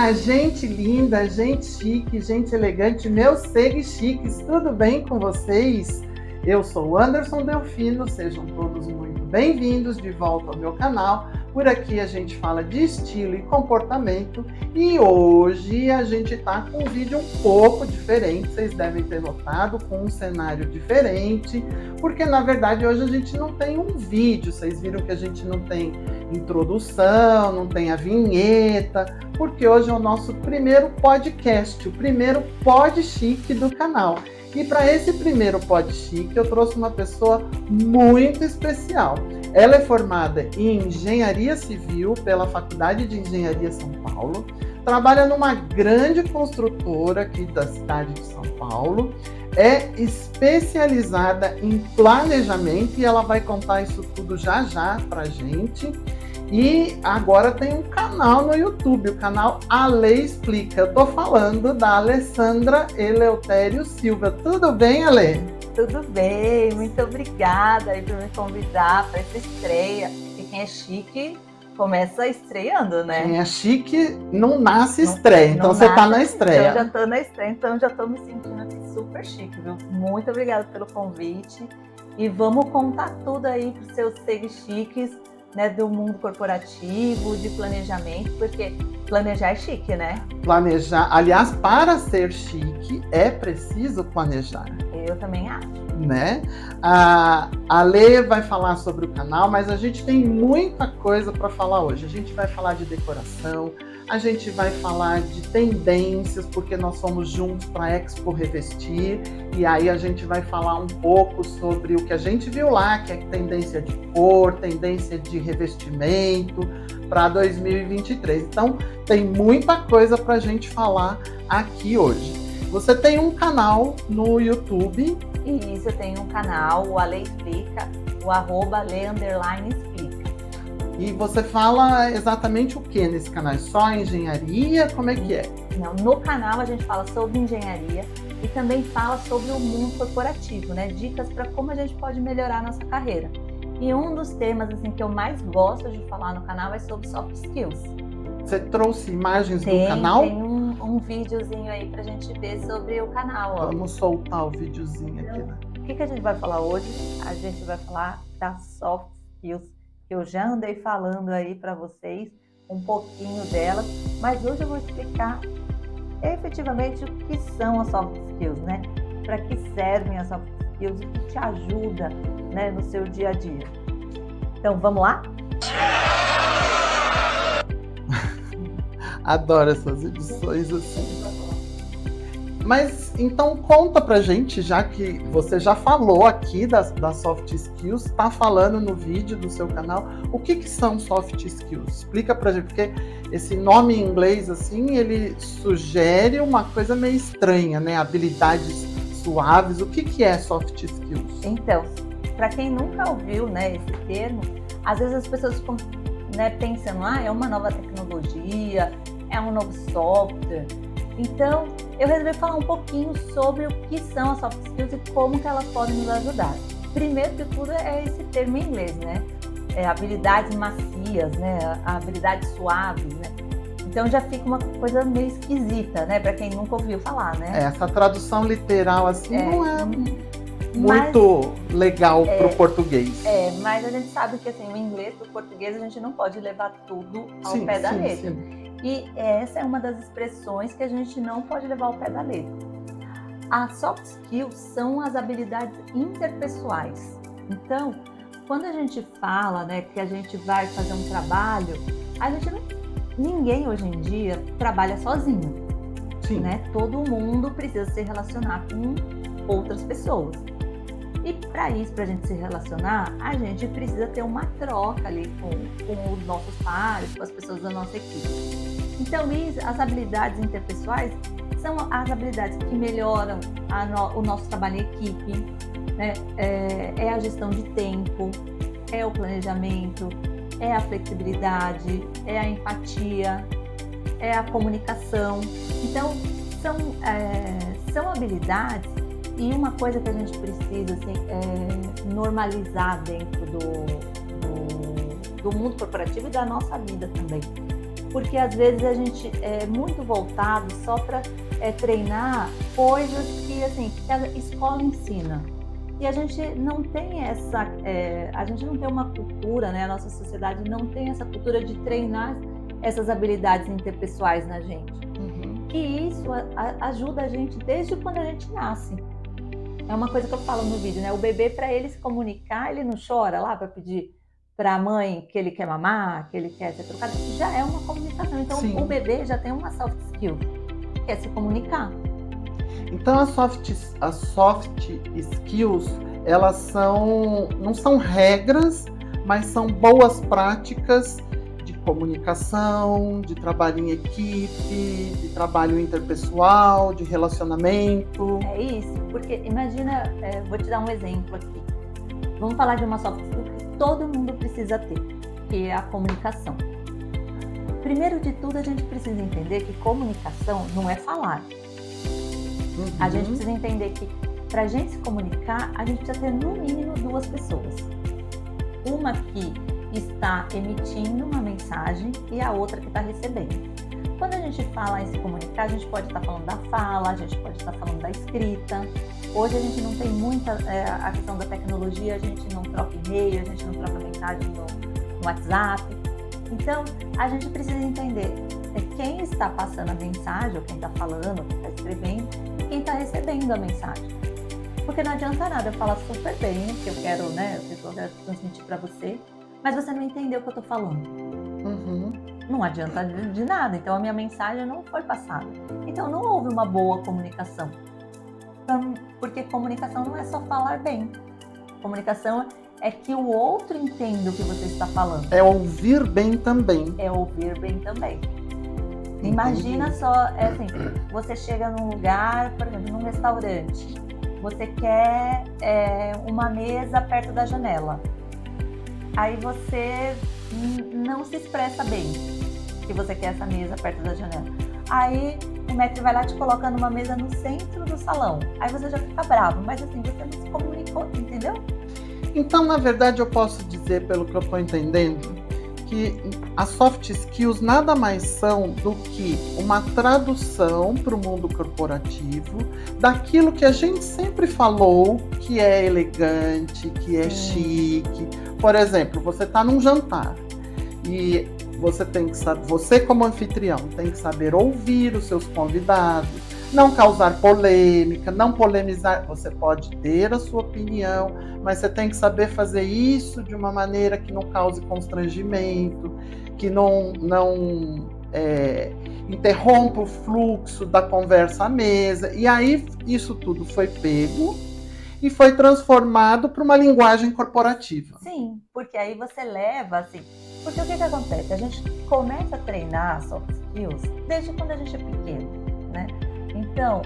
Olá, gente linda, gente chique, gente elegante, meus seres chiques, tudo bem com vocês? Eu sou o Anderson Delfino, sejam todos muito bem-vindos de volta ao meu canal. Por aqui a gente fala de estilo e comportamento e hoje a gente tá com um vídeo um pouco diferente, vocês devem ter notado, com um cenário diferente, porque na verdade hoje a gente não tem um vídeo, vocês viram que a gente não tem introdução, não tem a vinheta, porque hoje é o nosso primeiro podcast, o primeiro pod chique do canal. E para esse primeiro pod chique eu trouxe uma pessoa muito especial. Ela é formada em Engenharia Civil pela Faculdade de Engenharia São Paulo, trabalha numa grande construtora aqui da cidade de São Paulo, é especializada em planejamento e ela vai contar isso tudo já pra gente. E agora tem um canal no YouTube, o canal Ale Explica. Eu tô falando da Alessandra Eleutério Silva. Tudo bem, Ale? Tudo bem, muito obrigada aí por me convidar para essa estreia. E quem é chique começa estreando, né? Quem é chique não nasce estreia, então você tá na estreia. Eu já tô na estreia, então já tô me sentindo aqui super chique, viu? Muito obrigada pelo convite. E vamos contar tudo aí pros seus seguidores chiques, né, do mundo corporativo, de planejamento, porque planejar é chique, né? Planejar, aliás, para ser chique é preciso planejar. Eu também acho. Né? A Lê vai falar sobre o canal, mas a gente tem muita coisa para falar hoje. A gente vai falar de decoração, a gente vai falar de tendências, porque nós fomos juntos para a Expo Revestir, e aí a gente vai falar um pouco sobre o que a gente viu lá, que é tendência de cor, tendência de revestimento para 2023. Então, tem muita coisa para a gente falar aqui hoje. Você tem um canal no YouTube. Isso, eu tenho um canal, o Ale Explica, o @Ale_Explica. E você fala exatamente o que nesse canal? Só engenharia? Como é que é? Não, no canal a gente fala sobre engenharia e também fala sobre o mundo corporativo, né? Dicas para como a gente pode melhorar a nossa carreira. E um dos temas assim, que eu mais gosto de falar no canal é sobre soft skills. Você trouxe imagens do canal? Tem um videozinho aí pra gente ver sobre o canal. Ó. Vamos soltar o videozinho aqui, né? O que a gente vai falar hoje? A gente vai falar das soft skills, que eu já andei falando aí para vocês um pouquinho delas, mas hoje eu vou explicar efetivamente o que são as soft skills, né? Para que servem as soft skills, o que te ajuda, né, no seu dia a dia. Então, vamos lá? Adoro essas edições assim. Mas então conta pra gente, já que você já falou aqui das soft skills, tá falando no vídeo do seu canal, o que são soft skills? Explica pra gente, porque esse nome em inglês assim, ele sugere uma coisa meio estranha, né? Habilidades suaves. O que é soft skills? Então, para quem nunca ouviu, né, esse termo, às vezes as pessoas ficam, né, pensando, é uma nova tecnologia, é um novo software. Então, eu resolvi falar um pouquinho sobre o que são as soft skills e como que elas podem nos ajudar. Primeiro de tudo é esse termo em inglês, né? Habilidades macias, né? Habilidades suaves, né? Então já fica uma coisa meio esquisita, né? Para quem nunca ouviu falar, né? Essa tradução literal assim não é muito legal pro português. Mas a gente sabe que assim, o inglês pro português a gente não pode levar tudo ao pé da letra. Sim. E essa é uma das expressões que a gente não pode levar ao pé da letra. As soft skills são as habilidades interpessoais. Então, quando a gente fala, né, que a gente vai fazer um trabalho, ninguém hoje em dia trabalha sozinho. Sim. Né? Todo mundo precisa se relacionar com outras pessoas. E para isso, para a gente se relacionar, a gente precisa ter uma troca ali com os nossos pares, com as pessoas da nossa equipe. Então, as habilidades interpessoais são as habilidades que melhoram o nosso trabalho em equipe, né? É a gestão de tempo, é o planejamento, é a flexibilidade, é a empatia, é a comunicação. Então, são habilidades. E uma coisa que a gente precisa assim, normalizar dentro do mundo corporativo e da nossa vida também. porque às vezes a gente é muito voltado só para treinar coisas que, assim, que a escola ensina. E a gente não tem a gente não tem uma cultura, né? A nossa sociedade não tem essa cultura de treinar essas habilidades interpessoais na gente. Uhum. E isso ajuda a gente desde quando a gente nasce. É uma coisa que eu falo no vídeo, né? O bebê, para ele se comunicar, ele não chora lá para pedir para a mãe que ele quer mamar, que ele quer ser trocado. Já é uma comunicação. Então, Sim. o bebê já tem uma soft skill, que é se comunicar. Então, as soft skills, elas não são regras, mas são boas práticas de comunicação, de trabalho em equipe, de trabalho interpessoal, de relacionamento. É isso, porque imagina, vou te dar um exemplo aqui. Vamos falar de uma soft skill que todo mundo precisa ter, que é a comunicação. Primeiro de tudo, a gente precisa entender que comunicação não é falar. Uhum. A gente precisa entender que para a gente se comunicar, a gente precisa ter no mínimo 2 pessoas. Uma que está emitindo uma mensagem e a outra que está recebendo. Quando a gente fala em se comunicar, a gente pode estar falando da fala, a gente pode estar falando da escrita. Hoje a gente não tem muita a questão da tecnologia, a gente não troca e-mail, a gente não troca mensagem no WhatsApp. Então, a gente precisa entender quem está passando a mensagem, ou quem está falando, ou quem está escrevendo, e quem está recebendo a mensagem. Porque não adianta nada eu falar super bem, que eu quero, né, eu quero transmitir para você, mas você não entendeu o que eu estou falando. Uhum. Não adianta de nada, então a minha mensagem não foi passada. Então não houve uma boa comunicação. Porque comunicação não é só falar bem. Comunicação é que o outro entenda o que você está falando. É ouvir bem também. É ouvir bem também. Imagina só, assim, você chega num lugar, por exemplo, num restaurante, você quer uma mesa perto da janela. Aí você não se expressa bem que você quer essa mesa perto da janela. Aí o maître vai lá e te coloca numa mesa no centro do salão. Aí você já fica bravo, mas assim, você não se comunicou, entendeu? Então, na verdade, eu posso dizer, pelo que eu estou entendendo, que as soft skills nada mais são do que uma tradução para o mundo corporativo daquilo que a gente sempre falou que é elegante, que é chique. Por exemplo, você está num jantar e você tem que saber, você como anfitrião tem que saber ouvir os seus convidados, não causar polêmica, não polemizar. Você pode ter a sua opinião, mas você tem que saber fazer isso de uma maneira que não cause constrangimento, que não interrompa o fluxo da conversa à mesa. E aí isso tudo foi pego e foi transformado para uma linguagem corporativa. Sim, porque aí você leva, assim... Porque o que acontece? A gente começa a treinar soft skills desde quando a gente é pequeno, né? Então,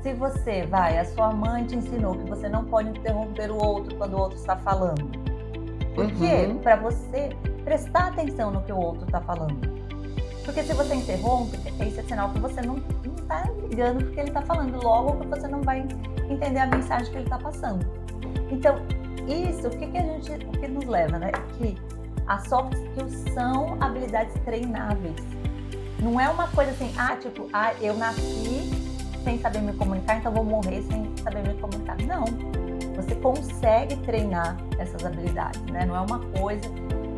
se você a sua mãe te ensinou que você não pode interromper o outro quando o outro está falando. Por quê? Para você prestar atenção no que o outro está falando. Porque se você interrompe, isso é sinal que você não está ligando porque ele está falando. Logo que você não vai entender a mensagem que ele está passando. Então, isso, o que nos leva, né? Que as soft skills são habilidades treináveis. Não é uma coisa assim, eu nasci sem saber me comunicar, então vou morrer sem saber me comunicar. Não, você consegue treinar essas habilidades, né? Não é uma coisa...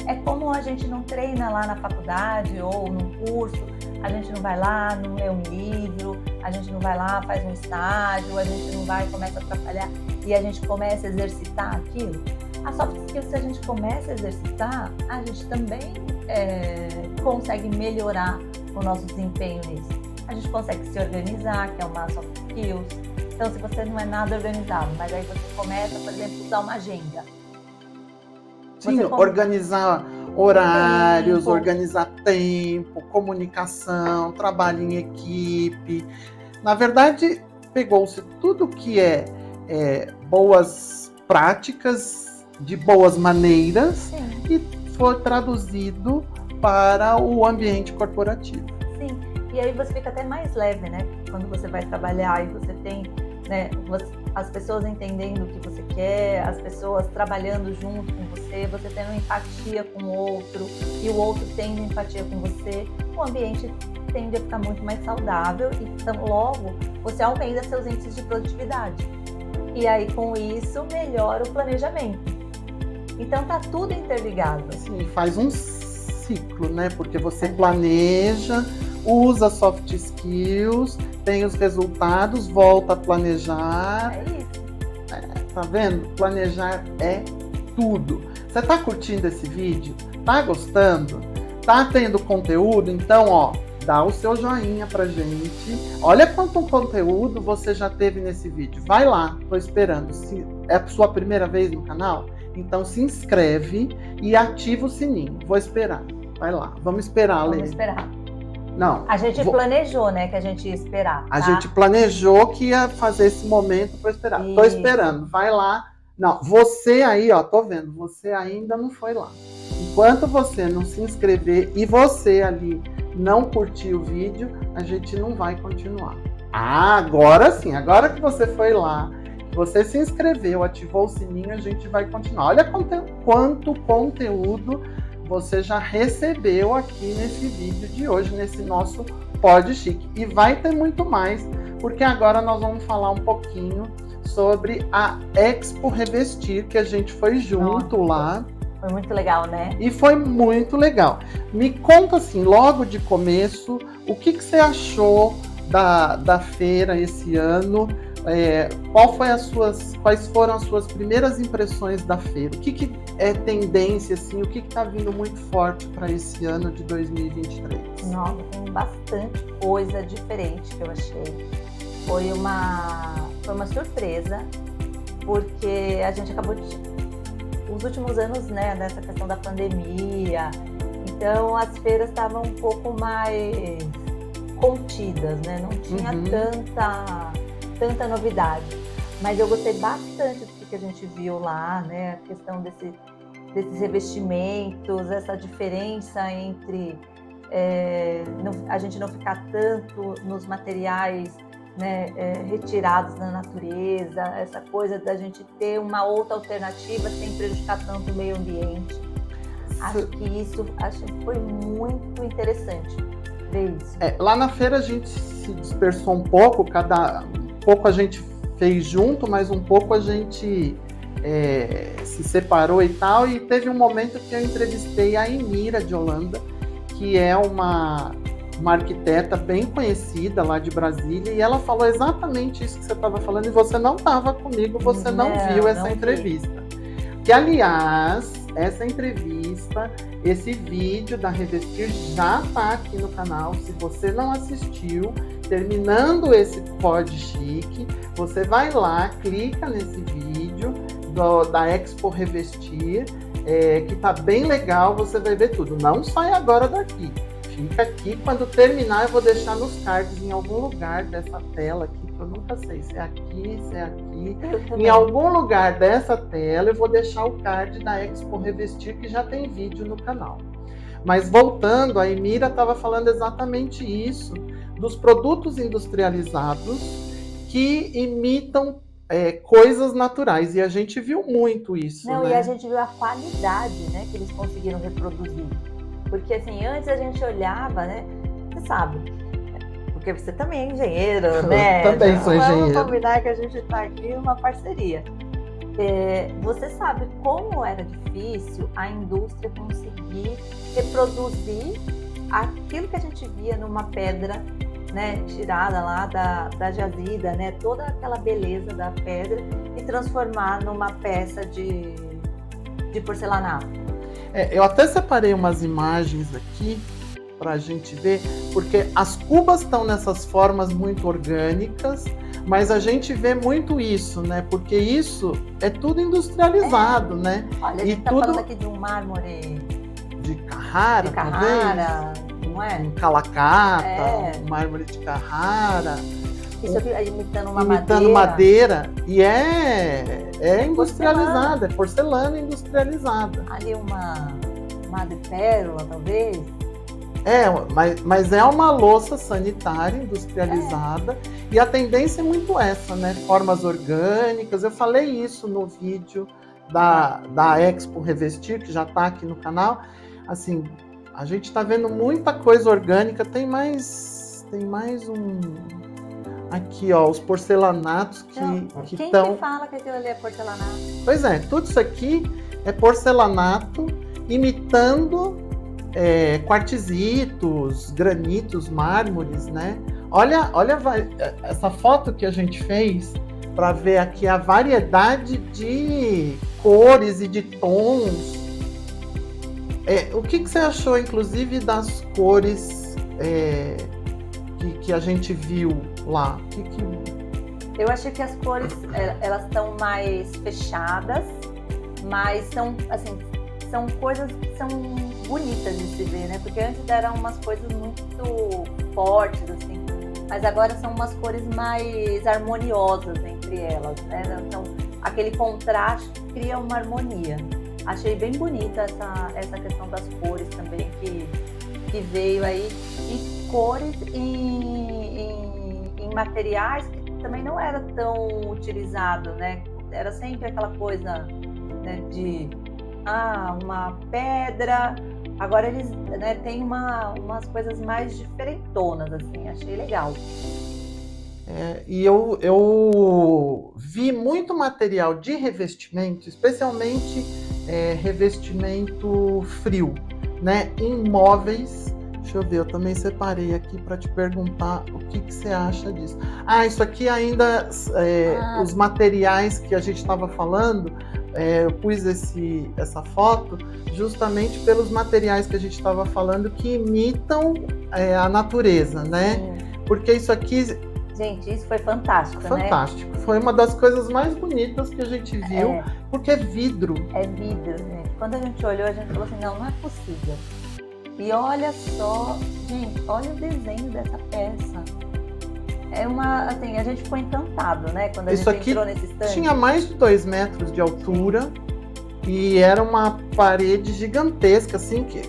É como a gente não treina lá na faculdade ou num curso, a gente não vai lá, não lê um livro, a gente não vai lá, faz um estágio, a gente não vai, começa a atrapalhar e a gente começa a exercitar aquilo. A soft skill, se a gente começa a exercitar, a gente também consegue melhorar o nosso desempenho nisso. A gente consegue se organizar, que é uma soft skills. Então, se você não é nada organizado, mas aí você começa, por exemplo, a usar uma agenda. Sim, organizar horários, organizar tempo, comunicação, trabalho em equipe. Na verdade, pegou-se tudo que é boas práticas, de boas maneiras, Sim. E foi traduzido para o ambiente corporativo. Sim, e aí você fica até mais leve, né? Quando você vai trabalhar e você tem, né? as pessoas entendendo o que você quer, as pessoas trabalhando junto com você, você tendo empatia com o outro e o outro tendo empatia com você, o ambiente tende a ficar muito mais saudável e então, logo você aumenta seus índices de produtividade. E aí com isso melhora o planejamento. Então tá tudo interligado. Sim, faz um ciclo, né? Porque você planeja, usa soft skills, tem os resultados, volta a planejar. É isso. Tá vendo? Planejar é tudo. Você tá curtindo esse vídeo? Tá gostando? Tá tendo conteúdo? Então, ó, dá o seu joinha pra gente. Olha quanto conteúdo você já teve nesse vídeo. Vai lá, tô esperando. Se é a sua primeira vez no canal, então se inscreve e ativa o sininho. Vou esperar. Vai lá, vamos esperar, Lê. Vamos esperar. Não. A gente planejou, né, que a gente ia esperar. Tá? A gente planejou que ia fazer esse momento para esperar. Isso. Tô esperando, vai lá. Não, você aí, ó, tô vendo, você ainda não foi lá. Enquanto você não se inscrever e você ali não curtir o vídeo, a gente não vai continuar. Ah, agora sim, agora que você foi lá, você se inscreveu, ativou o sininho, a gente vai continuar. Olha quanto conteúdo você já recebeu aqui nesse vídeo de hoje, nesse nosso Pod Chique. E vai ter muito mais, porque agora nós vamos falar um pouquinho sobre a Expo Revestir, que a gente foi junto lá. Foi muito legal, né? E foi muito legal. Me conta assim, logo de começo, o que você achou da feira esse ano? Quais foram as suas primeiras impressões da feira? O que é tendência, assim, o que está vindo muito forte para esse ano de 2023? Nossa, tem bastante coisa diferente que eu achei. Foi uma surpresa, porque a gente acabou os últimos anos, né, nessa questão da pandemia, então as feiras estavam um pouco mais contidas, né? Não tinha tanta novidade. Mas eu gostei bastante do que a gente viu lá, né? A questão desses revestimentos, essa diferença entre a gente não ficar tanto nos materiais, né, retirados da natureza, essa coisa da gente ter uma outra alternativa sem prejudicar tanto o meio ambiente. Acho que foi muito interessante ver isso. Lá na feira a gente se dispersou um pouco, um pouco a gente fez junto, mas um pouco a gente se separou e tal, e teve um momento que eu entrevistei a Emira de Holanda, que é uma arquiteta bem conhecida lá de Brasília, e ela falou exatamente isso que você estava falando, e você não estava comigo, você não viu essa entrevista. Que, aliás, essa entrevista, esse vídeo da Revestir já está aqui no canal. Se você não assistiu, terminando esse Pod Chique, você vai lá, clica nesse vídeo da Expo Revestir, que tá bem legal, você vai ver tudo. Não sai agora daqui. Fica aqui, quando terminar eu vou deixar nos cards em algum lugar dessa tela aqui, que eu nunca sei se é aqui, se é aqui. Em algum lugar dessa tela eu vou deixar o card da Expo Revestir, que já tem vídeo no canal. Mas voltando, a Emira estava falando exatamente isso, dos produtos industrializados que imitam coisas naturais, e a gente viu muito isso. Não, né? E a gente viu a qualidade, né, que eles conseguiram reproduzir. Porque assim, antes a gente olhava, né? Você sabe, porque você também é engenheiro, né? Eu também sou engenheiro. Vamos combinar que a gente está aqui numa parceria. Você sabe como era difícil a indústria conseguir reproduzir aquilo que a gente via numa pedra, né, tirada lá da jazida, né? Toda aquela beleza da pedra e transformar numa peça de porcelanato. Eu até separei umas imagens aqui para a gente ver, porque as cubas estão nessas formas muito orgânicas, mas a gente vê muito isso, né? Porque isso é tudo industrializado, né? Olha, a gente está falando aqui de um mármore de Carrara, não é? Um calacata, um mármore de Carrara. Isso aqui imitando madeira. E é industrializada, é porcelana industrializada. Ali uma madrepérola, talvez. mas é uma louça sanitária industrializada e a tendência é muito essa, né? Formas orgânicas. Eu falei isso no vídeo da Expo Revestir, que já está aqui no canal. Assim, a gente está vendo muita coisa orgânica. Tem mais um aqui, ó, os porcelanatos que quem estão. que fala que aquilo ali é porcelanato? Pois é, tudo isso aqui é porcelanato imitando quartzitos, granitos, mármores, né? Olha essa foto que a gente fez para ver aqui a variedade de cores e de tons. O que você achou, inclusive, das cores que a gente viu lá? Eu achei que as cores elas estão mais fechadas, mas são assim, são coisas que são bonitas de se ver, né? Porque antes eram umas coisas muito fortes, assim, mas agora são umas cores mais harmoniosas entre elas, né? Então, aquele contraste cria uma harmonia. Achei bem bonita essa questão das cores também que veio aí, e cores em materiais que também não era tão utilizado, né? Era sempre aquela coisa, né, de uma pedra. Agora eles, né, têm umas coisas mais diferentonas, assim, achei legal. E eu vi muito material de revestimento, especialmente revestimento frio, né, em móveis. Deixa eu ver, eu também separei aqui para te perguntar o que você acha disso. Isso aqui ainda, os materiais que a gente estava falando, eu pus essa foto justamente pelos materiais que a gente estava falando que imitam a natureza, né? Sim. Porque isso aqui... Gente, isso foi fantástico, fantástico, né? Foi uma das coisas mais bonitas que a gente viu, porque é vidro. É vidro, gente. Quando a gente olhou, a gente falou assim, não é possível. E olha só, gente, olha o desenho dessa peça. Assim, a gente ficou encantado, né? Quando a gente entrou nesse stand. Tinha mais de 2 metros de altura e era uma parede gigantesca, assim, que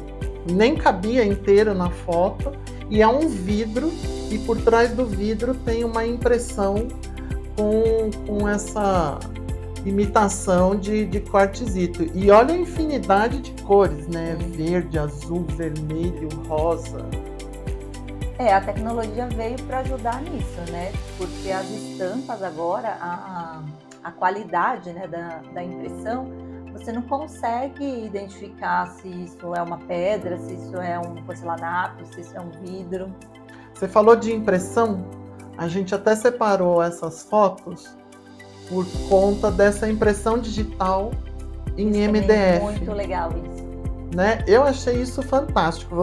nem cabia inteira na foto. E é um vidro, e por trás do vidro tem uma impressão com essa imitação de quartzito. E olha a infinidade de cores, né? Verde, azul, vermelho, rosa. A tecnologia veio para ajudar nisso, né? Porque as estampas agora, a qualidade, né, da impressão, você não consegue identificar se isso é uma pedra, se isso é um porcelanato, se isso é um vidro. Você falou de impressão, a gente até separou essas fotos por conta dessa impressão digital em isso MDF. É muito legal isso. Né? Eu achei isso fantástico.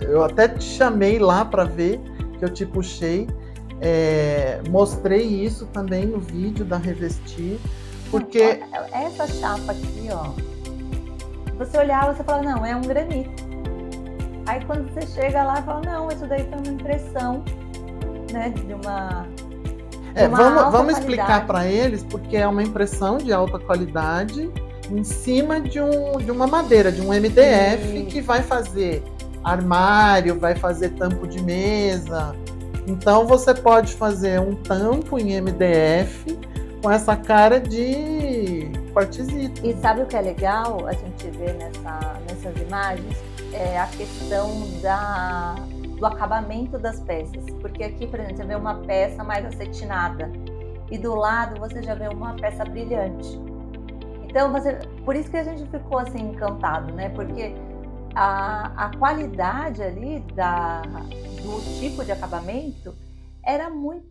Eu até te chamei lá para ver, que eu te puxei. Mostrei isso também no vídeo da Revestir, porque... Essa chapa aqui, ó, você olhava e você fala, não, é um granito. Aí quando você chega lá, fala, não, isso daí foi uma impressão, né, de uma vamos explicar para eles, porque é uma impressão de alta qualidade em cima de uma madeira, de um MDF, que vai fazer armário, vai fazer tampo de mesa. Então você pode fazer um tampo em MDF com essa cara de quartzito. E sabe o que é legal a gente ver nessas imagens? É a questão do acabamento das peças. Porque aqui, por exemplo, você vê uma peça mais acetinada e do lado você já vê uma peça brilhante. Então, por isso que a gente ficou assim encantado, né? Porque a qualidade ali do tipo de acabamento era muito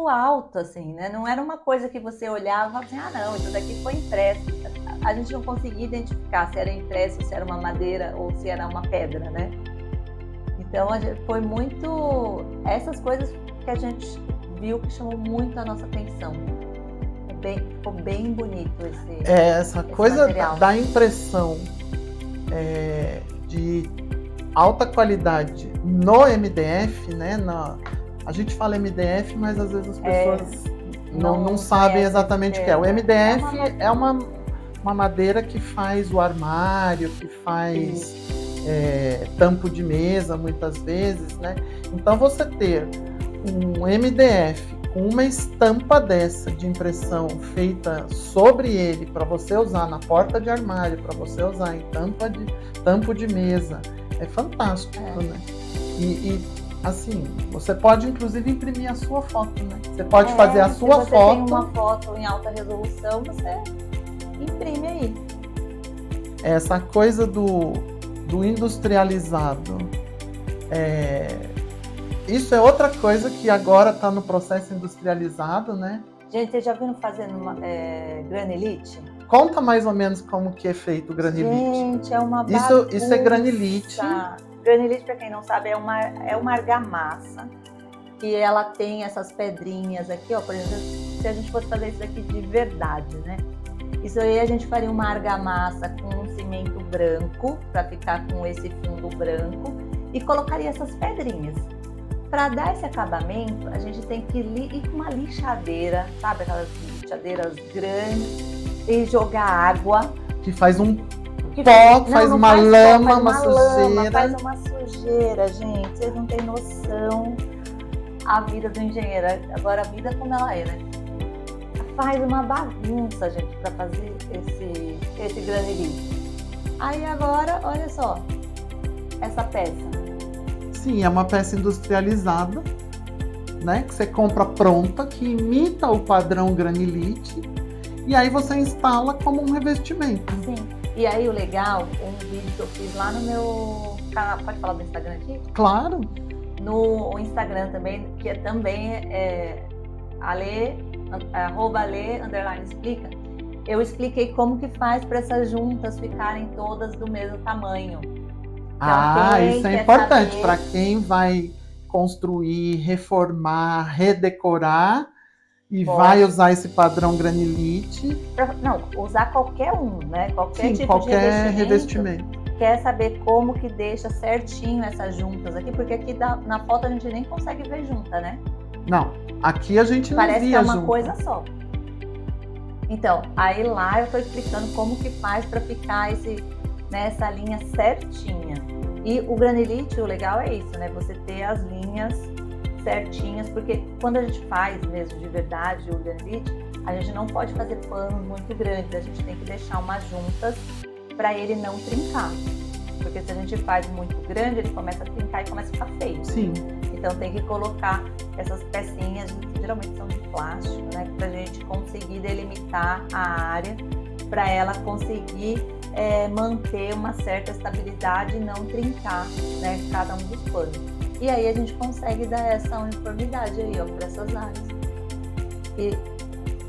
alta, assim, né? Não era uma coisa que você olhava e falava assim, não, isso daqui foi impresso. A gente não conseguia identificar se era impresso, se era uma madeira ou se era uma pedra, né? Então, foi muito... Essas coisas que a gente viu que chamou muito a nossa atenção. Ficou bem bonito essa coisa material. Da impressão de alta qualidade no MDF, né? A gente fala MDF, mas às vezes as pessoas não sabem exatamente o que é. O MDF é uma madeira que faz o armário, que faz tampo de mesa, muitas vezes, né? Então, você ter um MDF com uma estampa dessa de impressão feita sobre ele para você usar na porta de armário, para você usar em tampo de mesa, é fantástico, né? E assim, você pode inclusive imprimir a sua foto, né? Você pode fazer a sua foto. Se você tem uma foto em alta resolução, você imprime aí. Essa coisa do industrializado, isso é outra coisa que agora está no processo industrializado, né? Gente, vocês já viram fazendo granilite? Conta mais ou menos como que é feito o granilite. Gente, é uma bagunça. Isso é granilite. Granilite, para quem não sabe, é uma argamassa. E ela tem essas pedrinhas aqui, ó. Por exemplo, se a gente fosse fazer isso aqui de verdade, né? Isso aí a gente faria uma argamassa com um cimento branco, para ficar com esse fundo branco, e colocaria essas pedrinhas. Para dar esse acabamento, a gente tem que ir com uma lixadeira, sabe? Aquelas lixadeiras grandes, e jogar água. Que faz um pó, faz uma lama, uma sujeira. Faz uma sujeira, gente. Vocês não têm noção a vida do engenheiro. Agora, a vida como ela é, né? Faz uma bagunça, gente, para fazer esse granilite. Aí agora, olha só, essa peça. Sim, é uma peça industrializada, né? Que você compra pronta, que imita o padrão granilite, e aí você instala como um revestimento. Sim. E aí o legal, um vídeo que eu fiz lá no meu canal, pode falar do Instagram aqui? Claro. No Instagram também, que também é @ale_explica. Eu expliquei como que faz para essas juntas ficarem todas do mesmo tamanho. Então, isso é importante para quem vai construir, reformar, redecorar e vai usar esse padrão granilite. Não, usar qualquer um, né? Qualquer tipo qualquer de revestimento. Quer saber como que deixa certinho essas juntas aqui, porque aqui na foto a gente nem consegue ver junta, né? Não, aqui a gente não parece via que é uma junta. coisa só. Então, aí lá eu tô explicando como que faz para ficar essa linha certinha. E o granilite, o legal é isso, né? Você ter as linhas certinhas, porque quando a gente faz mesmo de verdade o granilite, a gente não pode fazer panos muito grandes, a gente tem que deixar umas juntas para ele não trincar. Porque se a gente faz muito grande, ele começa a trincar e começa a ficar feio. Sim. Então tem que colocar essas pecinhas, geralmente são de plástico, né? Pra gente conseguir delimitar a área, para ela conseguir manter uma certa estabilidade e não trincar, né, cada um dos panos. E aí a gente consegue dar essa uniformidade aí, ó, para essas áreas.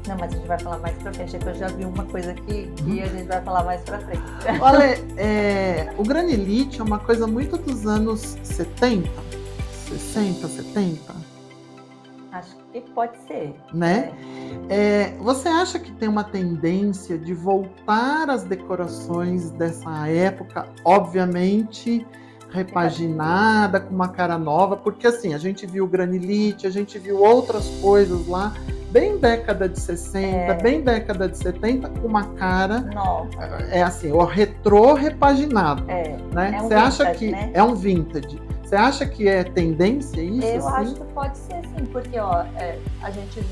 Não, mas a gente vai falar mais pra frente, que eu já vi uma coisa aqui e a gente vai falar mais pra frente. Olha, o granilite é uma coisa muito dos anos 70, 60, 70. Acho que pode ser. Né? Você acha que tem uma tendência de voltar às decorações dessa época, obviamente repaginada, com uma cara nova? Porque assim, a gente viu o granilite, a gente viu outras coisas lá, bem década de 60, bem década de 70, com uma cara nova. Assim, o retrô repaginado. Né? Você acha que é um vintage? Você acha que é tendência isso? Eu acho que pode ser sim, porque ó, a gente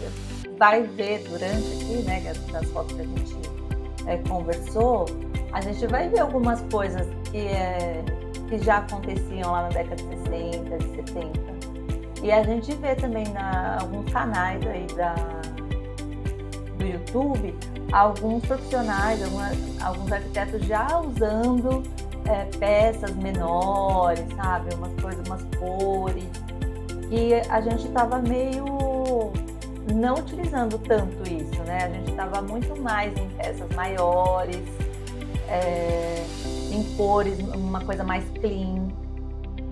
vai ver durante aqui, né, das fotos que a gente conversou, a gente vai ver algumas coisas que já aconteciam lá na década de 60, de 70. E a gente vê também alguns canais aí do YouTube, alguns profissionais, alguns arquitetos já usando peças menores, sabe? Umas coisas, umas cores. E a gente estava meio não utilizando tanto isso, né? A gente estava muito mais em peças maiores, em cores, uma coisa mais clean,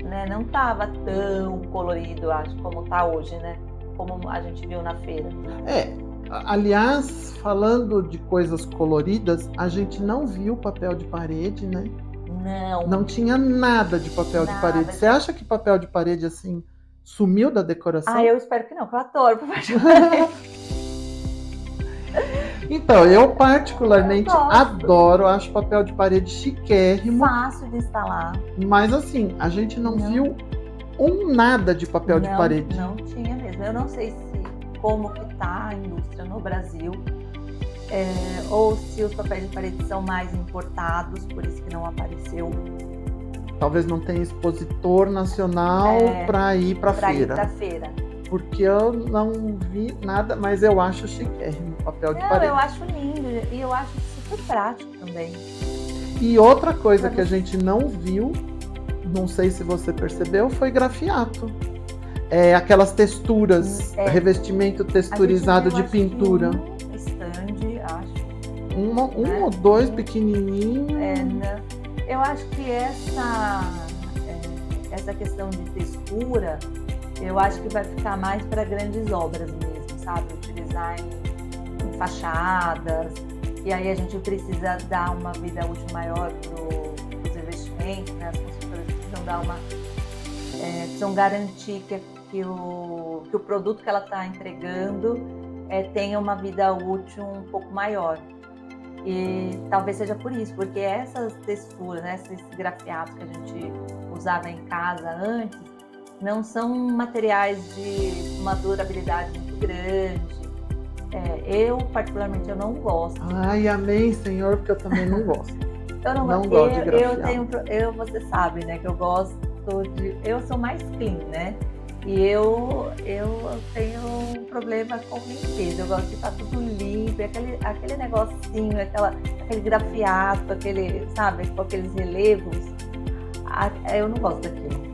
né? Não estava tão colorido, acho, como está hoje, né? Como a gente viu na feira. Aliás, falando de coisas coloridas, a gente não viu papel de parede, né? Não tinha nada de papel de parede. Você acha que papel de parede, assim, sumiu da decoração? Eu espero que não, porque eu adoro papel de parede. Então, eu particularmente Eu gosto. adoro, acho papel de parede chiquérrimo, Fácil de instalar. mas assim, a gente não Não. viu nada de papel de parede. Não tinha mesmo. Eu não sei se como que tá a indústria no Brasil, ou se os papéis de parede são mais importados, por isso que não apareceu Talvez não tenha expositor nacional para ir para para ir feira. para feira. Porque eu não vi nada, mas eu acho chiquérrimo papel de parede. Eu acho lindo e eu acho super prático também. E outra coisa que a gente não viu, não sei se você percebeu, foi grafiato. Aquelas texturas, revestimento texturizado de pintura. Um stand, acho. Um ou dois pequenininhos. Eu acho que essa questão de textura, eu acho que vai ficar mais para grandes obras mesmo, sabe? Utilizar em fachadas, e aí a gente precisa dar uma vida útil maior para os revestimentos, né? As construtoras precisam garantir que o produto que ela está entregando tenha uma vida útil um pouco maior. E talvez seja por isso, porque essas texturas, né, esses grafiados que a gente usava em casa antes, não são materiais de uma durabilidade muito grande. Eu, particularmente, eu não gosto. Ai, amém, Senhor, porque eu também não gosto. Eu não gosto de grafiado. Você sabe, né, que eu gosto eu sou mais clean, né? E eu tenho um problema com limpeza. Eu gosto de estar tudo limpo, aquele negocinho, aquele grafiado, sabe, com aqueles relevos. Eu não gosto daquilo.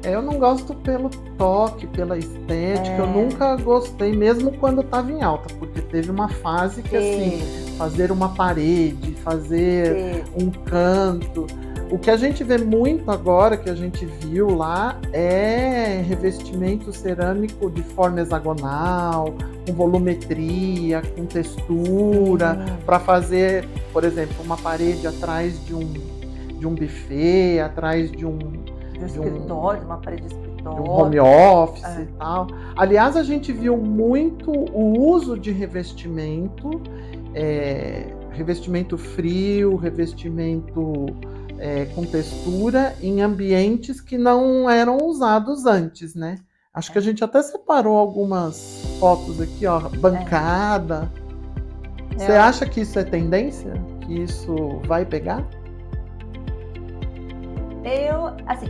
Eu não gosto pelo toque, pela estética. Eu nunca gostei, mesmo quando estava em alta, porque teve uma fase que assim, fazer uma parede, fazer um canto. O que a gente vê muito agora, que a gente viu lá, é revestimento cerâmico de forma hexagonal, com volumetria, com textura, para fazer, por exemplo, uma parede atrás de um buffet, atrás de um escritório, uma parede de escritório, de um home office e tal. Aliás, a gente viu muito o uso de revestimento, revestimento frio, revestimento com textura em ambientes que não eram usados antes, né? Acho que a gente até separou algumas fotos aqui, ó, bancada. Você acha que isso é tendência? Que isso vai pegar?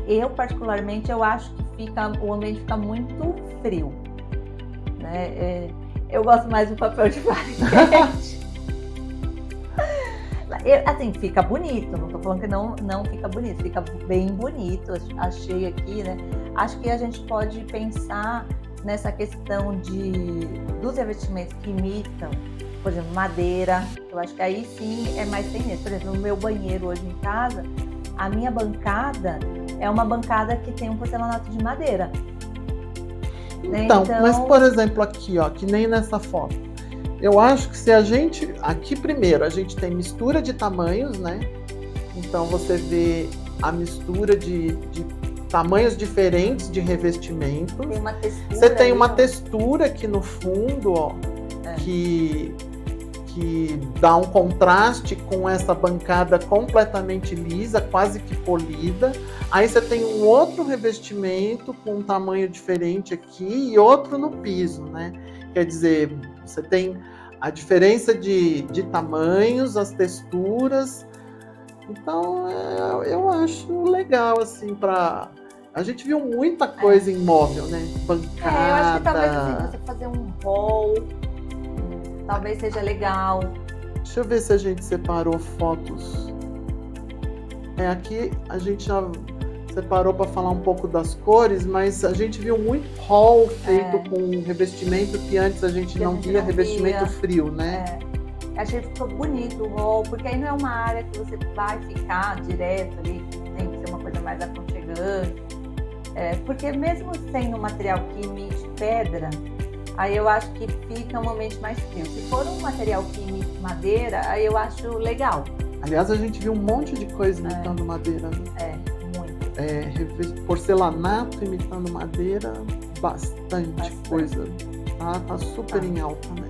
Eu particularmente, eu acho que o ambiente fica muito frio, né? Eu gosto mais do papel de parede. Fica bonito, não tô falando que não fica bonito, fica bem bonito, achei aqui, né? Acho que a gente pode pensar nessa questão dos revestimentos que imitam, por exemplo, madeira. Eu acho que aí sim é mais tendência. Por exemplo, no meu banheiro hoje em casa, a minha bancada é uma bancada que tem um porcelanato de madeira. Então, mas por exemplo aqui, ó, que nem nessa foto. Eu acho que se a gente... Aqui primeiro, a gente tem mistura de tamanhos, né? Então você vê a mistura de tamanhos diferentes de revestimento. Tem uma textura. Você tem uma textura aqui no fundo, ó, que dá um contraste com essa bancada completamente lisa, quase que polida. Aí você tem um outro revestimento com um tamanho diferente aqui e outro no piso, né? Quer dizer, você tem a diferença de tamanhos, as texturas. Então, eu acho legal, assim, a gente viu muita coisa em móvel, né? Bancada. Eu acho que talvez assim, você fazer um hall, talvez seja legal. Deixa eu ver se a gente separou fotos. Aqui a gente já separou para falar um pouco das cores, mas a gente viu muito hall feito com revestimento que antes a gente não via, revestimento frio, né? Achei que ficou bonito o hall, porque aí não é uma área que você vai ficar direto ali, tem que ser uma coisa mais aconchegante. Porque mesmo sem um material que imite pedra, aí eu acho que fica um ambiente mais frio. Se for um material que imite madeira, aí eu acho legal. Aliás, a gente viu um monte de coisa imitando madeira, né? Muito. Porcelanato imitando madeira, bastante coisa. Tá super em alta, né?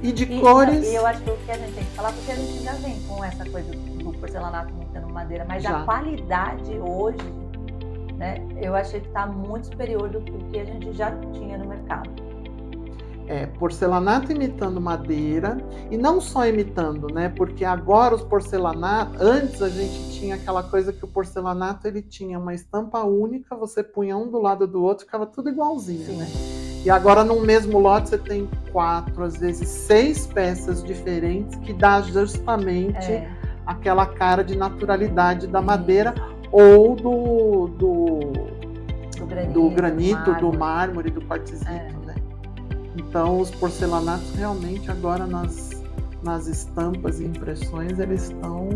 E de cores... E eu acho que o que a gente tem que falar, porque a gente já vem com essa coisa do porcelanato imitando madeira, mas Já. a qualidade hoje, né, eu achei que está muito superior do que a gente já tinha no mercado. Porcelanato imitando madeira, e não só imitando, né? Porque agora os porcelanatos, antes a gente tinha aquela coisa que o porcelanato ele tinha uma estampa única, você punha um do lado do outro, ficava tudo igualzinho, Sim. né? E agora no mesmo lote você tem 4, às vezes 6 peças diferentes que dá justamente aquela cara de naturalidade da madeira ou do granito, do mármore, do quartzito, né? Então, os porcelanatos realmente agora nas estampas e impressões, eles estão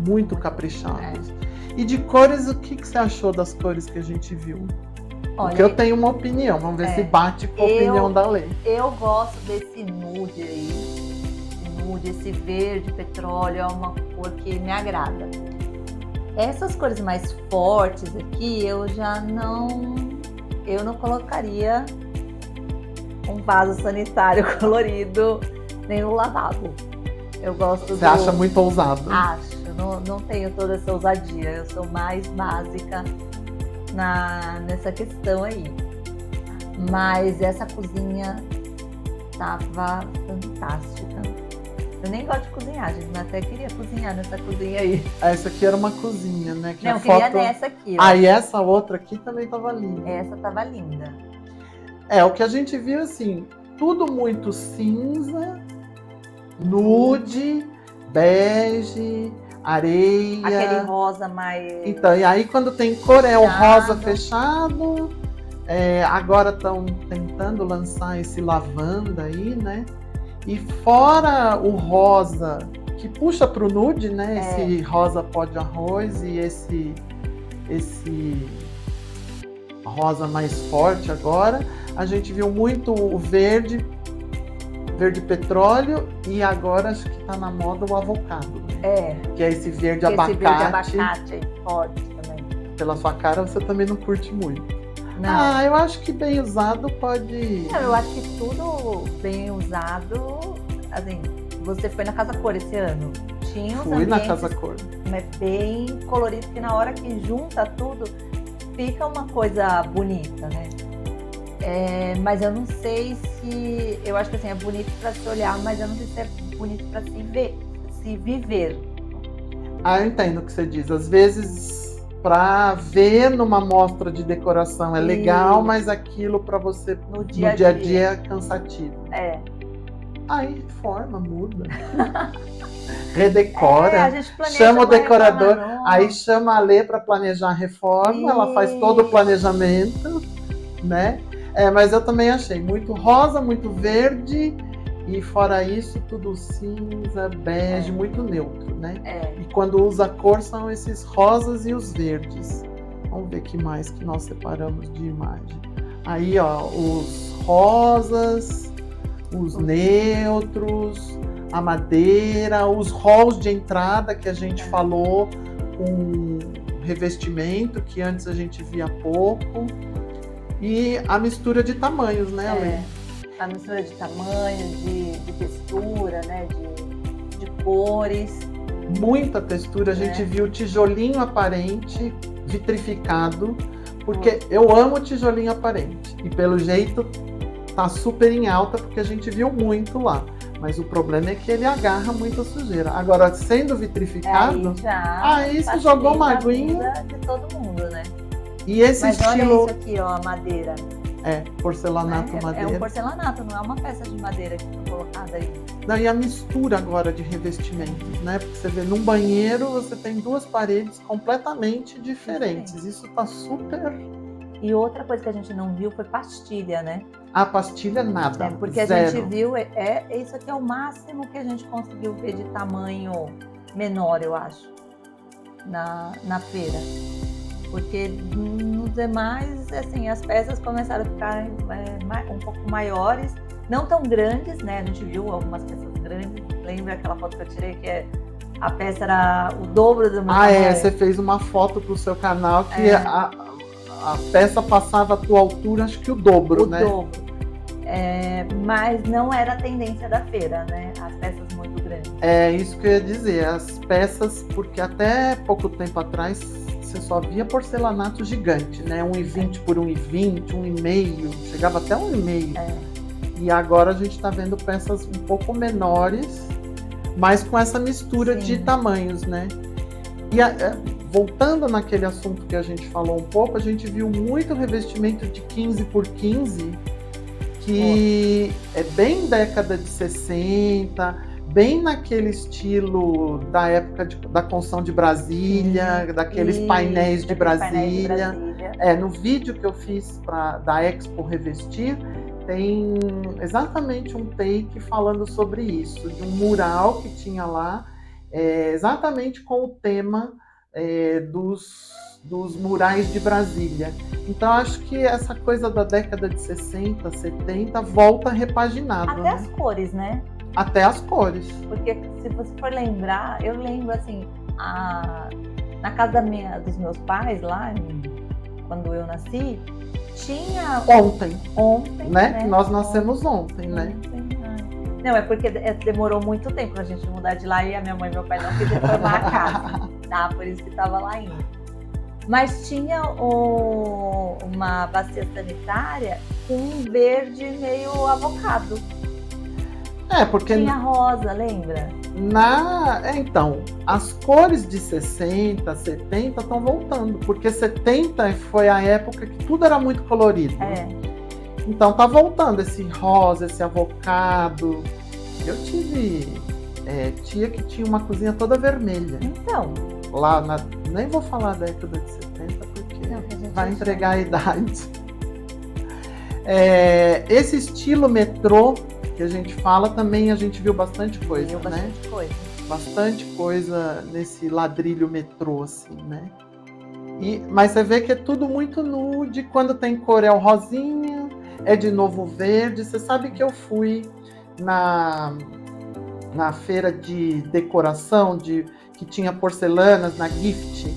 muito caprichados. E de cores, o que você achou das cores que a gente viu? Olha, porque eu tenho uma opinião, vamos ver se bate com a opinião da Lê. Eu gosto desse nude aí, esse verde petróleo, é uma cor que me agrada. Essas cores mais fortes aqui, eu não colocaria um vaso sanitário colorido nem no lavabo. Eu gosto Você acha muito ousado? Acho, não tenho toda essa ousadia, eu sou mais básica nessa questão aí. Mas essa cozinha tava fantástica. Eu nem gosto de cozinhar, gente, mas até queria cozinhar nessa cozinha aí. Essa aqui era uma cozinha, né? Que não, eu queria nessa aqui. Ó. E essa outra aqui também tava linda. Essa tava linda. O que a gente viu, assim, tudo muito cinza, nude, bege, areia. Aquele rosa mais... Então, e aí quando tem cor é o rosa fechado. Agora estão tentando lançar esse lavanda aí, né? E fora o rosa, que puxa pro nude, né? Esse rosa pó de arroz e esse rosa mais forte agora. A gente viu muito o verde petróleo e agora acho que tá na moda o avocado, né? Que é esse verde abacate. Esse verde abacate aí, forte também. Pela sua cara você também não curte muito. Não. Eu acho que bem usado pode... Não, eu acho que tudo bem usado, assim, você foi na Casa Cor esse ano, tinha uns Fui ambientes na Casa Cor. Bem colorido, que na hora que junta tudo, fica uma coisa bonita, né? Mas eu não sei se... Eu acho que assim, é bonito para se olhar, mas eu não sei se é bonito para se viver. Eu entendo o que você diz. Às vezes... Para ver numa mostra de decoração é legal, mas aquilo para você no dia a dia é cansativo. Aí forma, muda. Redecora. A gente chama o decorador, aí chama a Lê para planejar a reforma, ela faz todo o planejamento, né? Mas eu também achei muito rosa, muito verde. E fora isso, tudo cinza, bege, muito neutro, né? E quando usa cor, são esses rosas e os verdes. Vamos ver que mais que nós separamos de imagem. Aí, ó, os rosas, os neutros, a madeira, os halls de entrada que a gente falou, com revestimento, que antes a gente via pouco. E a mistura de tamanhos, né, Alê? A mistura de tamanho, de textura, né? De cores. Muita textura, a gente viu tijolinho aparente, vitrificado, porque eu amo tijolinho aparente. E pelo jeito tá super em alta, porque a gente viu muito lá. Mas o problema é que ele agarra muita sujeira. Agora, sendo vitrificado, aí você jogou uma aguinha. De todo mundo, né? E esse Mas estilo... olha isso aqui, ó, a madeira. Porcelanato madeira. É um porcelanato, não é uma peça de madeira que foi colocada aí. E a mistura agora de revestimentos, né? Porque você vê, num banheiro você tem 2 paredes completamente diferentes. Isso tá super... E outra coisa que a gente não viu foi pastilha, né? A pastilha nada, porque zero. A gente viu, isso aqui é o máximo que a gente conseguiu ver de tamanho menor, eu acho, na feira. Porque nos demais, assim, as peças começaram a ficar um pouco maiores, não tão grandes, né? A gente viu algumas peças grandes. Lembra aquela foto que eu tirei que a peça era o dobro do meu tamanho? Você fez uma foto pro seu canal que a peça passava a tua altura, acho que o dobro, né? O dobro. Mas não era a tendência da feira, né? As peças muito grandes. É isso que eu ia dizer, as peças, porque até pouco tempo atrás você só via porcelanato gigante, né? 1,20 por 1,20, 1,5, chegava até 1,5. E agora a gente está vendo peças um pouco menores, mas com essa mistura de tamanhos, né? E voltando naquele assunto que a gente falou um pouco, a gente viu muito revestimento de 15 por 15, que é bem década de 60, bem naquele estilo da época da construção de Brasília, daqueles painéis de Brasília. No vídeo que eu fiz da Expo Revestir, tem exatamente um take falando sobre isso, de um mural que tinha lá, exatamente com o tema dos murais de Brasília. Então, acho que essa coisa da década de 60, 70 volta repaginada. Até as cores, né? Até as cores. Porque se você for lembrar, eu lembro assim, na casa dos meus pais, lá, quando eu nasci, tinha... Ontem, né? Nós nascemos ontem, né? Não, é porque demorou muito tempo pra gente mudar de lá e a minha mãe e meu pai não queriam reformar a casa, tá? Por isso que tava lá ainda. Mas tinha uma bacia sanitária com um verde meio avocado. Porque... Tinha rosa, lembra? Então, as cores de 60, 70 estão voltando, porque 70 foi a época que tudo era muito colorido. Então tá voltando esse rosa, esse avocado. Eu tive tia que tinha uma cozinha toda vermelha. Então. Lá nem vou falar da década de 70, porque vai entregar a idade. Esse estilo metrô que a gente fala, também a gente viu bastante coisa, né? Bastante coisa nesse ladrilho metrô, assim, né? Mas você vê que é tudo muito nude, quando tem cor é o rosinha, é de novo verde. Você sabe que eu fui na feira de decoração, que tinha porcelanas na Gift,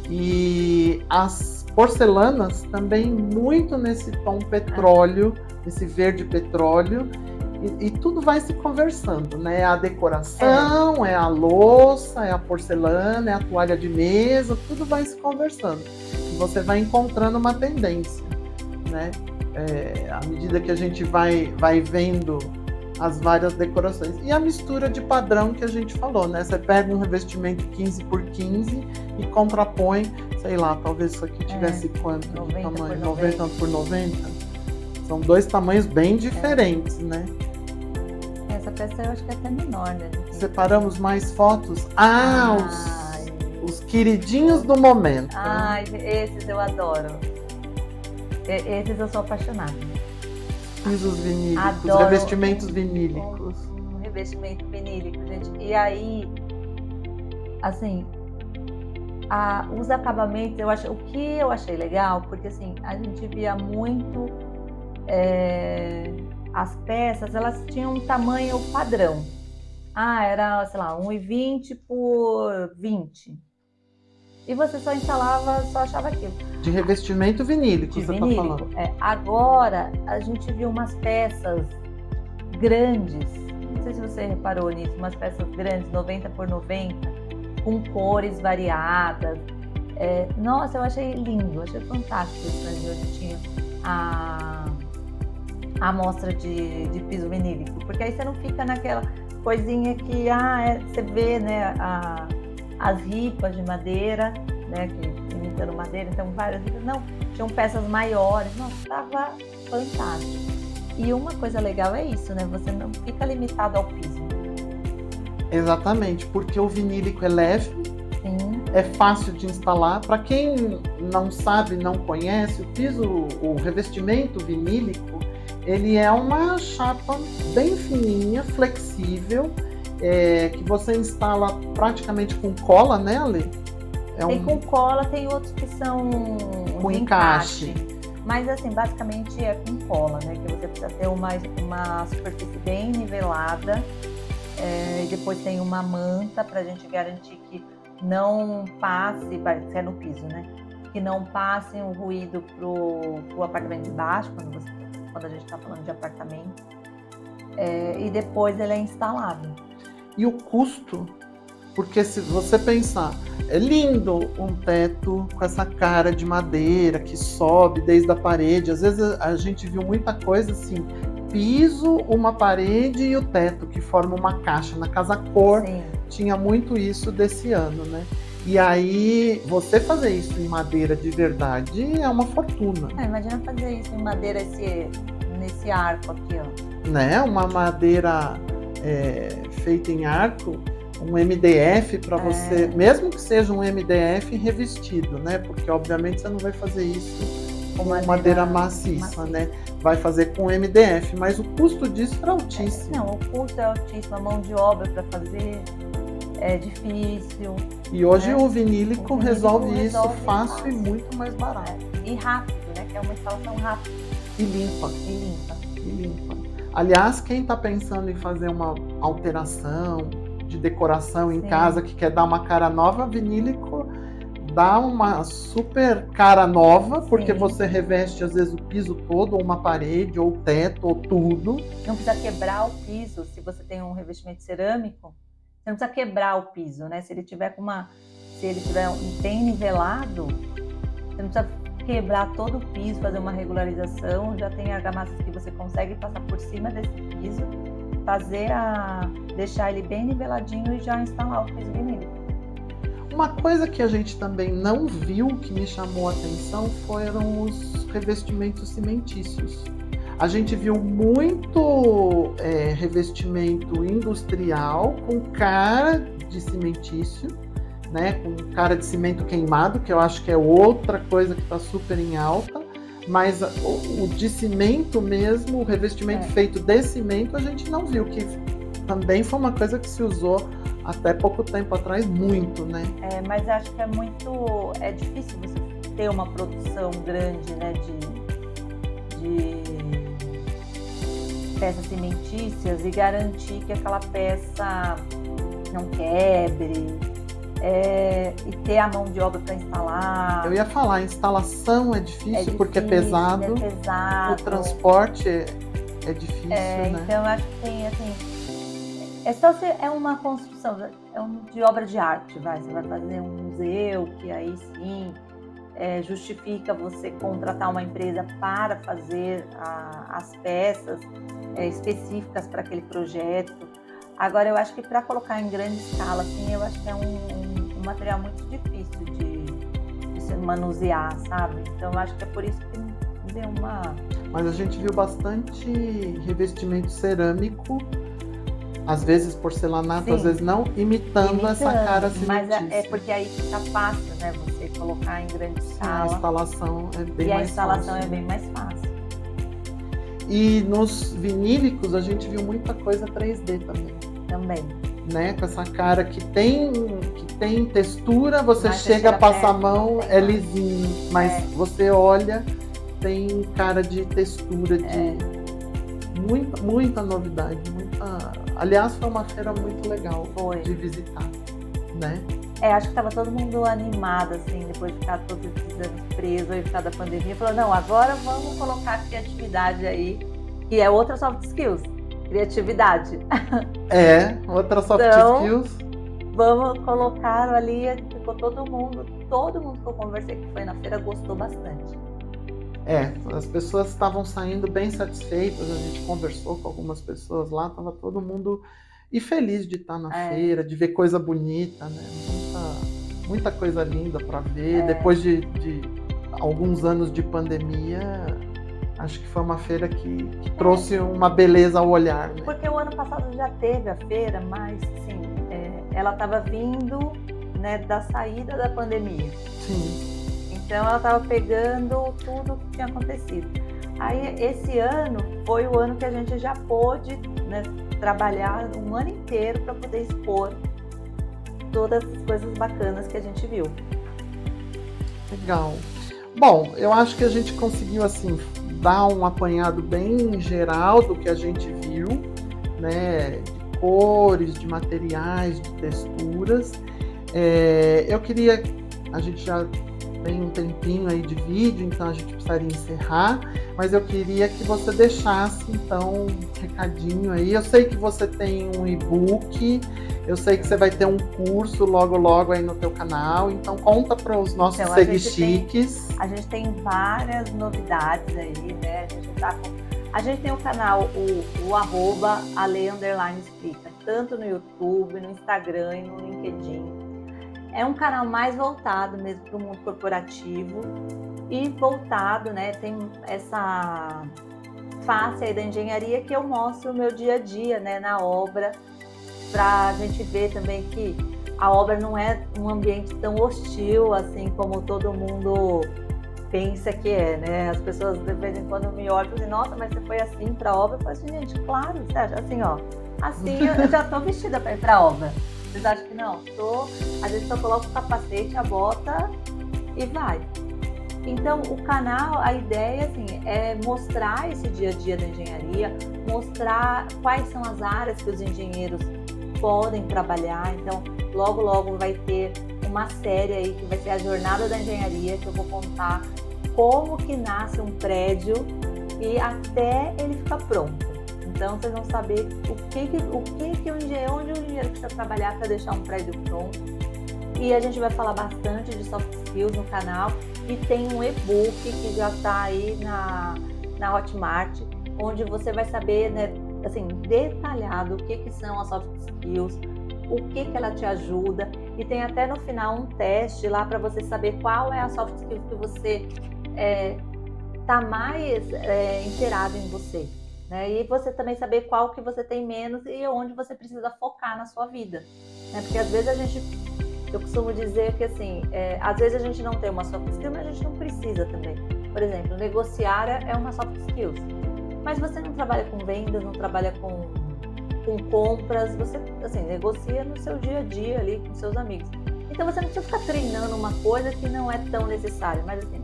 e as porcelanas também muito nesse tom petróleo, esse verde petróleo, e tudo vai se conversando, né? A decoração, é a louça, é a porcelana, é a toalha de mesa, tudo vai se conversando. E você vai encontrando uma tendência, né? À medida que a gente vai vendo as várias decorações. E a mistura de padrão que a gente falou, né? Você pega um revestimento 15 por 15 e contrapõe, sei lá, talvez isso aqui tivesse quanto? 90 tamanho? por 90 por 90? São dois tamanhos bem diferentes, né? Essa peça eu acho que é até menor, né? Separamos mais fotos. Os queridinhos do momento. Esses eu adoro. Esses eu sou apaixonada. Pisos vinílicos, adoro revestimentos vinílicos. Um revestimento vinílico, gente. E aí, assim, os acabamentos, o que eu achei legal, porque assim, a gente via muito as peças, elas tinham um tamanho padrão. Era, sei lá, 1,20 por 20. E você só instalava, só achava aquilo. De revestimento vinílico, você está falando. Agora, a gente viu umas peças grandes, não sei se você reparou nisso, umas peças grandes, 90 por 90, com cores variadas. Nossa, eu achei lindo, achei fantástico isso, né? Hoje tinha a amostra de piso vinílico, porque aí você não fica naquela coisinha que você vê, né, as ripas de madeira, né, que imitando madeira, então várias ripas, não, tinham peças maiores, nossa, estava fantástico. E uma coisa legal é isso, né, você não fica limitado ao piso. Exatamente, porque o vinílico é leve, sim, é fácil de instalar. Para quem não sabe, não conhece, o revestimento vinílico, ele é uma chapa bem fininha, flexível, que você instala praticamente com cola, né, Ale? Tem com cola, tem outros que são com encaixe. Mas assim, basicamente é com cola, né? Que você precisa ter uma superfície bem nivelada. E depois tem uma manta para a gente garantir que não passe, vai ser no piso, né? Que não passe o ruído pro apartamento de baixo, quando quando a gente está falando de apartamento. E depois ele é instalado. E o custo? Porque se você pensar, é lindo um teto com essa cara de madeira que sobe desde a parede. Às vezes a gente viu muita coisa assim, piso, uma parede e o teto que forma uma caixa. Na Casa Cor Sim. tinha muito isso desse ano, né? E aí, você fazer isso em madeira de verdade é uma fortuna. Imagina fazer isso em madeira nesse arco aqui, ó. Né? Uma madeira feita em arco, um MDF para você, mesmo que seja um MDF revestido, né? Porque obviamente você não vai fazer isso com madeira maciça, né? Vai fazer com MDF, mas o custo disso é altíssimo. Não, o custo é altíssimo, a mão de obra para fazer é difícil. E hoje o vinílico resolve isso fácil e muito mais barato. E rápido, né? Que é uma instalação rápida. E limpa. E limpa. Aliás, quem está pensando em fazer uma alteração de decoração em casa, que quer dar uma cara nova, vinílico dá uma super cara nova, porque você reveste às vezes o piso todo, ou uma parede, ou o teto, ou tudo. Não precisa quebrar o piso. Se você tem um revestimento cerâmico, você não precisa quebrar o piso, né? Se ele tiver bem nivelado, você não precisa quebrar todo o piso, fazer uma regularização. Já tem argamassas que você consegue passar por cima desse piso, deixar ele bem niveladinho e já instalar o piso vinílico. Uma coisa que a gente também não viu, que me chamou a atenção, foram os revestimentos cimentícios. A gente viu muito revestimento industrial com cara de cimentício, né? Com cara de cimento queimado, que eu acho que é outra coisa que está super em alta. Mas o de cimento mesmo, o revestimento feito de cimento, a gente não viu, que também foi uma coisa que se usou até pouco tempo atrás muito, né? Mas acho que é difícil você ter uma produção grande, né, de peças cimentícias e garantir que aquela peça não quebre, e ter a mão de obra para instalar. Eu ia falar, a instalação é difícil porque é pesado. O transporte é difícil, né? Então acho que tem assim, é uma construção, de obra de arte, você vai fazer um museu, que aí sim justifica você contratar uma empresa para fazer as peças específicas para aquele projeto. Agora, eu acho que para colocar em grande escala, assim, eu acho que é um material muito difícil de se manusear, sabe? Então, eu acho que é por isso que deu uma... Mas a gente viu bastante revestimento cerâmico, às vezes porcelanato, às vezes não, imitando essa cara cimentícia. Mas é porque aí fica fácil, né? Você colocar em grande escala. A instalação é bem mais fácil. E a instalação é bem mais fácil. E nos vinílicos a gente viu muita coisa 3D também. Né? Com essa cara que tem textura, você chega a passar a mão, é lisinho, mas você olha, tem cara de textura, de muita novidade. Aliás, foi uma feira muito legal de visitar, né? Acho que estava todo mundo animado, assim, depois de ficar todos esses anos preso aí por causa da pandemia. Falou, não, agora vamos colocar a criatividade aí, que é outra soft skills, criatividade. Outra soft skills. Vamos colocar ali, ficou todo mundo que eu conversei que foi na feira gostou bastante. As pessoas estavam saindo bem satisfeitas, a gente conversou com algumas pessoas lá, estava todo mundo feliz de estar na feira, de ver coisa bonita, né? Muita coisa linda para ver. Depois de alguns anos de pandemia, acho que foi uma feira que trouxe uma beleza ao olhar. Né? Porque o ano passado já teve a feira, mas sim, ela estava vindo, né, da saída da pandemia. Sim. Então ela estava pegando tudo o que tinha acontecido. Aí esse ano foi o ano que a gente já pôde, né, trabalhar um ano inteiro para poder expor todas as coisas bacanas que a gente viu. Legal. Bom, eu acho que a gente conseguiu assim dar um apanhado bem geral do que a gente viu, né, de cores, de materiais, de texturas. A gente já tem um tempinho aí de vídeo, então a gente precisaria encerrar, mas eu queria que você deixasse, então, um recadinho aí. Eu sei que você tem um e-book, eu sei que você vai ter um curso logo aí no teu canal, então conta para os nossos seguichiques. A gente tem várias novidades aí, né? A gente tem o canal, o arroba Ale_explica, tanto no YouTube, no Instagram e no LinkedIn. É um canal mais voltado mesmo para o mundo corporativo e voltado, né? Tem essa face aí da engenharia que eu mostro o meu dia a dia, né? Na obra, para a gente ver também que a obra não é um ambiente tão hostil assim como todo mundo pensa que é, né? As pessoas de vez em quando me olham e dizem, nossa, mas você foi assim para a obra? Eu falo assim, gente, claro, você acha? Assim, ó, assim eu já estou vestida para ir para a obra. Vocês acham que não? Às vezes só coloco o capacete, a bota e vai. Então, o canal, a ideia assim, é mostrar esse dia a dia da engenharia, mostrar quais são as áreas que os engenheiros podem trabalhar. Então, logo vai ter uma série aí que vai ser a Jornada da Engenharia, que eu vou contar como que nasce um prédio e até ele ficar pronto. Então, vocês vão saber onde o engenheiro precisa trabalhar para deixar um prédio pronto. E a gente vai falar bastante de soft skills no canal. E tem um e-book que já está aí na Hotmart, onde você vai saber, né, assim, detalhado o que são as soft skills, o que ela te ajuda. E tem até no final um teste lá para você saber qual é a soft skill que você está mais inteirado em você. Né? E você também saber qual que você tem menos e onde você precisa focar na sua vida. Né? Porque às vezes eu costumo dizer que assim, às vezes a gente não tem uma soft skill, mas a gente não precisa também. Por exemplo, negociar é uma soft skill. Mas você não trabalha com vendas, não trabalha com compras, você assim, negocia no seu dia a dia ali com seus amigos. Então você não precisa ficar treinando uma coisa que não é tão necessária, mas assim,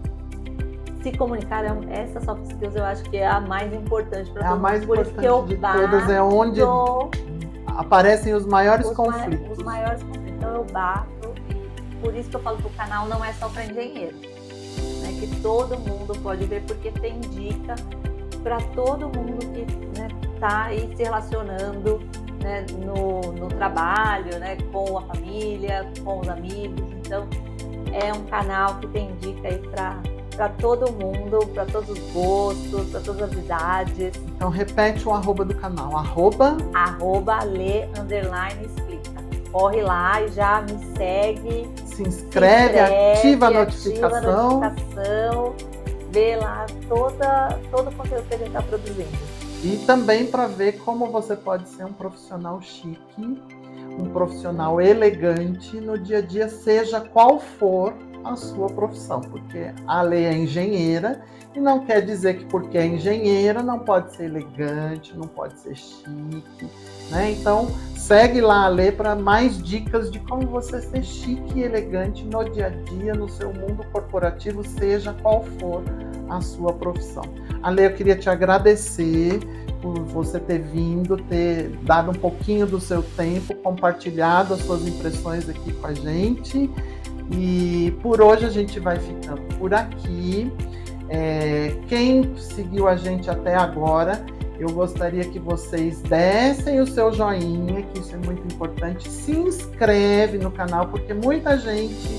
se comunicar, essa soft skills eu acho que é a mais importante para todo mundo. A mais importante de todas, é onde aparecem os maiores conflitos. Os maiores conflitos. Então eu bato, e por isso que eu falo que o canal não é só para engenheiro, né? Que todo mundo pode ver, porque tem dica para todo mundo que está aí se relacionando, né, no trabalho, né, com a família, com os amigos. Então é um canal que tem dica aí para todo mundo, para todos os gostos, para todas as idades. Então repete o arroba do canal, arroba Ale_explica. Corre lá e já me segue. Se inscreve, ativa a notificação. Vê lá todo o conteúdo que a gente está produzindo. E também para ver como você pode ser um profissional chique, um profissional elegante no dia a dia, seja qual for a sua profissão, porque a Ale é engenheira e não quer dizer que porque é engenheira não pode ser elegante, não pode ser chique, né? Então segue lá a Ale para mais dicas de como você ser chique e elegante no dia a dia, no seu mundo corporativo, seja qual for a sua profissão. Ale, eu queria te agradecer por você ter vindo, ter dado um pouquinho do seu tempo, compartilhado as suas impressões aqui com a gente. E por hoje a gente vai ficando por aqui. Quem seguiu a gente até agora, eu gostaria que vocês dessem o seu joinha, que isso é muito importante. Se inscreve no canal, porque muita gente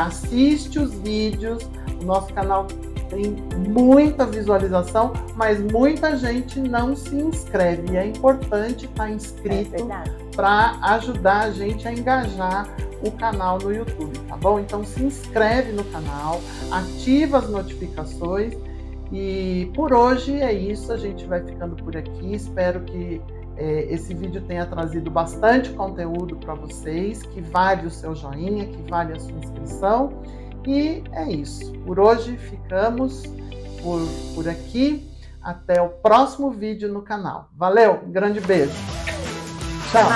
assiste os vídeos. O nosso canal tem muita visualização, mas muita gente não se inscreve. E é importante estar inscrito para ajudar a gente a engajar o canal no YouTube, tá bom? Então se inscreve no canal, ativa as notificações e por hoje é isso, a gente vai ficando por aqui. Espero que esse vídeo tenha trazido bastante conteúdo para vocês, que vale o seu joinha, que vale a sua inscrição. E é isso. Por hoje ficamos por aqui. Até o próximo vídeo no canal. Valeu, um grande beijo. Tchau.